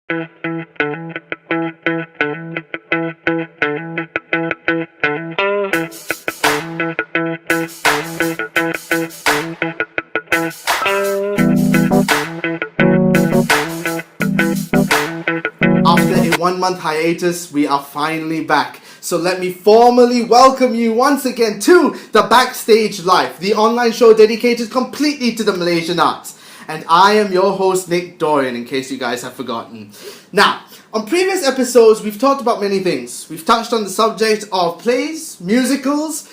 After a 1 month hiatus, we are finally back. So let me formally welcome you once again to the Backstage Live, the online show dedicated completely to the Malaysian arts. And I am your host, Nick Dorian, in case you guys have forgotten. Now, on previous episodes, we've talked about many things. We've touched on the subject of plays, musicals,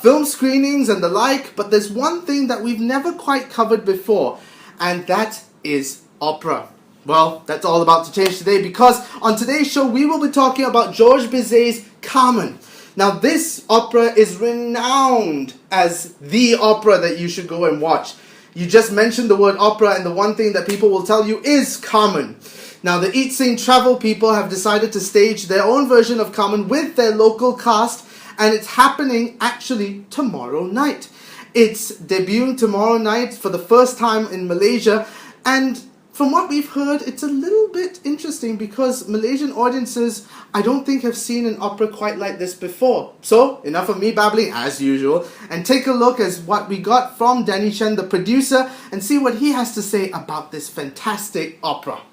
film screenings and the like, but there's one thing that we've never quite covered before, and that is opera. Well, that's all about to change today, because on today's show we will be talking about Georges Bizet's Carmen. Now, this opera is renowned as the opera that you should go and watch. You just mentioned the word opera, and the one thing that people will tell you is Carmen. Now, the Eat, Sing, Travel people have decided to stage their own version of Carmen with their local cast, and it's happening actually tomorrow night. It's debuting tomorrow night for the first time in Malaysia, and from what we've heard, it's a little bit interesting because Malaysian audiences, I don't think, have seen an opera quite like this before. So, enough of me babbling as usual, and take a look at what we got from Danny Chen, the producer, and see what he has to say about this fantastic opera.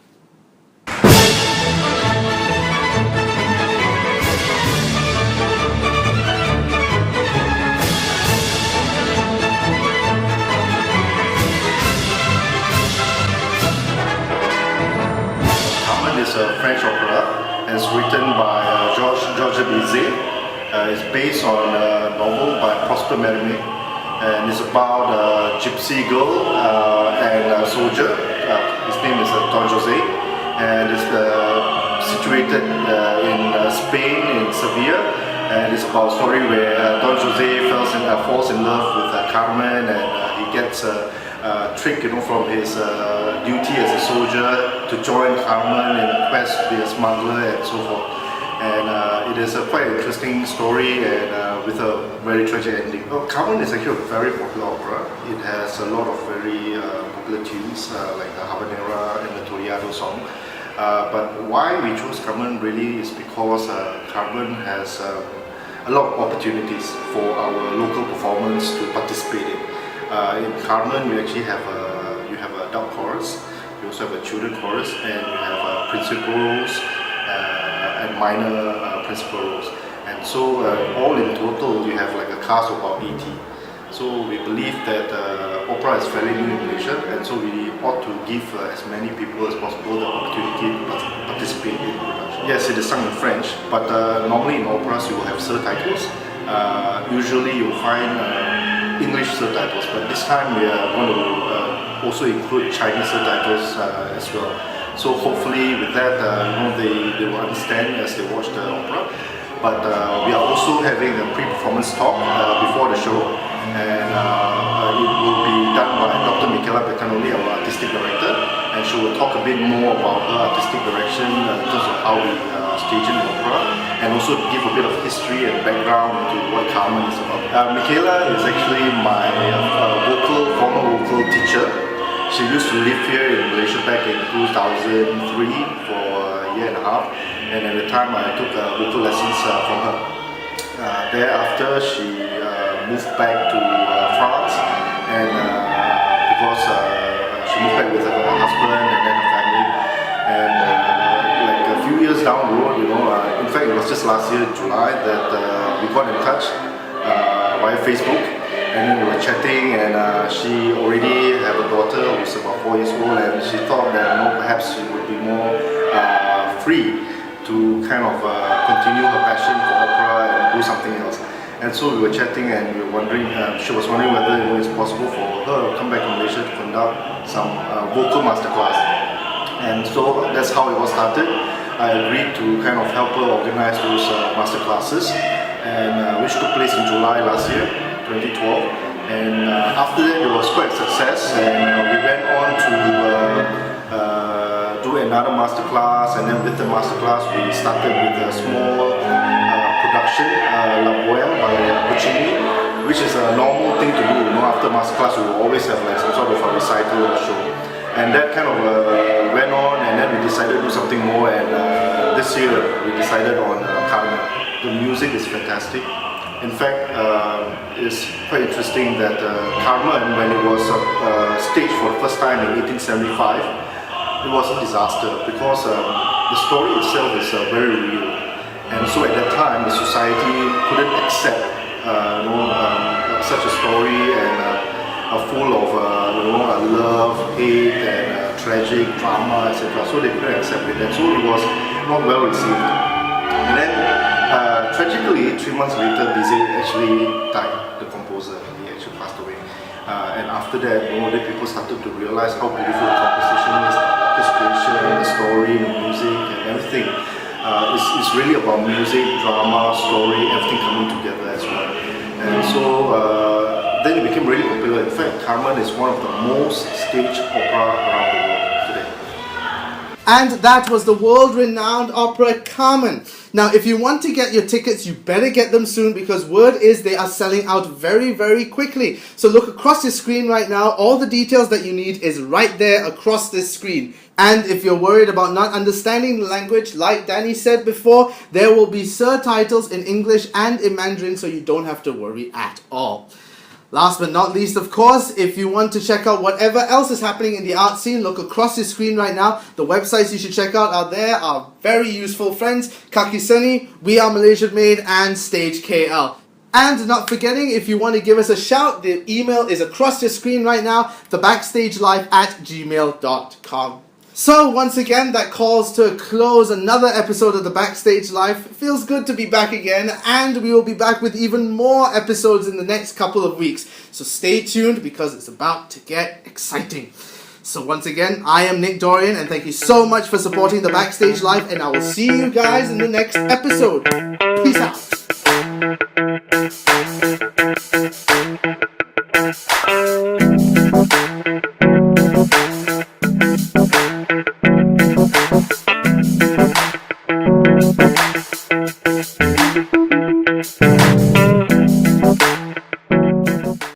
Is a French opera, and it's written by Georges Bizet. It's based on a novel by Prosper Mérimée, and it's about a gypsy girl and a soldier. His name is Don José, and it's situated in Spain, in Sevilla, and it's about a story where Don José falls in love with Carmen, and he gets trick, from his duty as a soldier to join Carmen in a quest to be a smuggler and so forth. And it is a quite interesting story, and with a very tragic ending. Well, Carmen is actually a very popular opera. It has a lot of very popular tunes like the Habanera and the Toriado song. But why we chose Carmen really is because Carmen has a lot of opportunities for our local performers to participate in. In Carmen, we actually have you have a adult chorus, you also have a children chorus, and you have principal roles and minor principal roles. And so all in total, you have like a cast of about 80. So we believe that opera is fairly new in Malaysia, and so we ought to give as many people as possible the opportunity to participate in the production. Yes, it is sung in French, but normally in operas you will have subtitles. Usually you'll find English subtitles, but this time we are going to also include Chinese subtitles as well. So hopefully with that, they will understand as they watch the opera. But we are also having a pre-performance talk before the show, and it will be done by Dr. Michaela Beccanoli, our artistic director, and she will talk a bit more about her artistic direction in terms of how we stage the opera, and also give a bit of history and background to what Carmen is about. Michaela is actually my former vocal teacher. She used to live here in Malaysia back in 2003 for a year and a half, and at the time I took vocal lessons from her. Thereafter she moved back to France, and because she moved back with her husband and then her family, and like a few years down the road, in fact it was just last year July that we got in touch via Facebook, and then we were chatting, and she already had a daughter who's about 4 years old, and she thought that perhaps she would be more free to kind of continue her passion for opera and do something else. And so we were chatting, and we were wondering, she was wondering whether it's possible for her to come back to Malaysia to conduct some vocal masterclass. And so that's how it was started. I agreed to kind of help her organize those masterclasses, and which took place in July last year, 2012. And after that, it was quite a success, and we went on to do another masterclass, and then with the masterclass, we started with a small production, La Bohème by Puccini, which is a normal thing to do. After masterclass, we will always have like some sort of a recital or show, and that kind of went on, and then we decided to do something more, and this year we decided on Carmen. The music is fantastic. In fact, it's quite interesting that Carmen, when it was staged for the first time in 1875, it was a disaster because the story itself is very real. And so at that time, the society couldn't accept such a story and full of love, hate, and tragic drama, etc. So they couldn't accept it, and so it was not well received. And then, tragically, 3 months later, Bizet actually died. The composer, he actually passed away. And after that, the people started to realize how beautiful the composition is, the orchestration, the story, the music, and everything. It's really about music, drama, story, everything coming together as well. And so then it became really popular. In fact, Carmen is one of the most staged opera around the world today. And that was the world-renowned opera Carmen. Now, if you want to get your tickets, you better get them soon because word is they are selling out very, very quickly. So look across your screen right now. All the details that you need is right there across this screen. And if you're worried about not understanding the language, like Danny said before, there will be subtitles in English and in Mandarin, so you don't have to worry at all. Last but not least, of course, if you want to check out whatever else is happening in the art scene, look across your screen right now. The websites you should check out out there are very useful, friends. Kaki Seni, We Are Malaysia Made, and Stage KL. And not forgetting, if you want to give us a shout, the email is across your screen right now, thebackstagelife@gmail.com. So once again, that calls to a close another episode of the Backstage Life. It feels good to be back again, and we will be back with even more episodes in the next couple of weeks. So stay tuned because it's about to get exciting. So once again, I am Nick Dorian, and thank you so much for supporting the Backstage Life, and I will see you guys in the next episode. Peace out. Thank you.